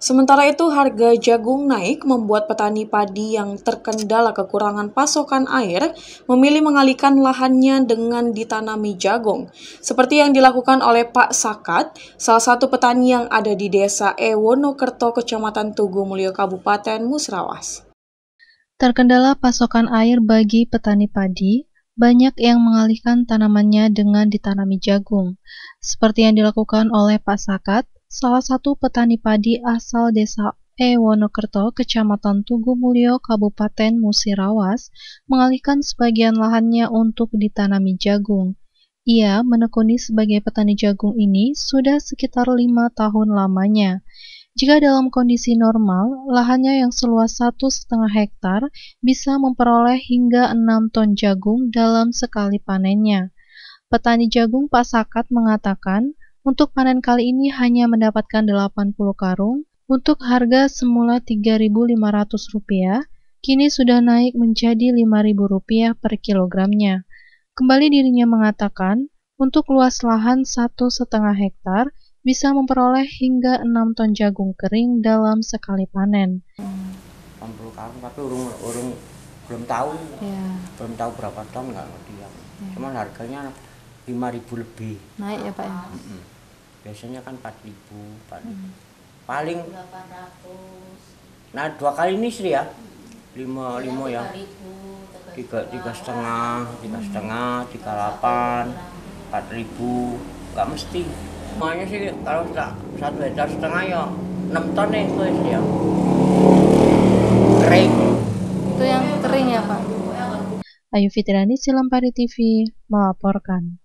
Sementara itu, harga jagung naik membuat petani padi yang terkendala kekurangan pasokan air memilih mengalihkan lahannya dengan ditanami jagung. Seperti yang dilakukan oleh Pak Sakat, salah satu petani yang ada di Desa Wonokerto, Kecamatan Tugu Mulyo, Kabupaten Musrawas. Terkendala pasokan air bagi petani padi, banyak yang mengalihkan tanamannya dengan ditanami jagung. Seperti yang dilakukan oleh Pak Sakat, salah satu petani padi asal Desa Wonokerto, Kecamatan Tugu Mulyo, Kabupaten Musirawas, mengalihkan sebagian lahannya untuk ditanami jagung. Ia menekuni sebagai petani jagung ini sudah sekitar 5 tahun lamanya. Jika dalam kondisi normal, lahannya yang seluas 1,5 hektar bisa memperoleh hingga 6 ton jagung dalam sekali panennya. Petani jagung Pak Sakat mengatakan, untuk panen kali ini hanya mendapatkan 80 karung, untuk harga semula Rp3.500, kini sudah naik menjadi Rp5.000 per kilogramnya. Kembali dirinya mengatakan, untuk luas lahan 1,5 hektar, bisa memperoleh hingga 6 ton jagung kering dalam sekali panen. 80 karung tapi urung belum tahu. Ya. Belum tahu berapa ton nggak ngerti ya. Cuman harganya 5.000 lebih. Naik ya Pak ya? Biasanya kan 4.000, 4.000. Paling 800. Nah 2 kali ini sih ya. 5 ya. 3,5, 38, 4.000. Nggak mesti. Semuanya sih kalau nggak 1,5 hektar ya 6 ton itu ya. Kering. Itu yang kering ya Pak? Ayu Fitriani, Silempari TV, melaporkan.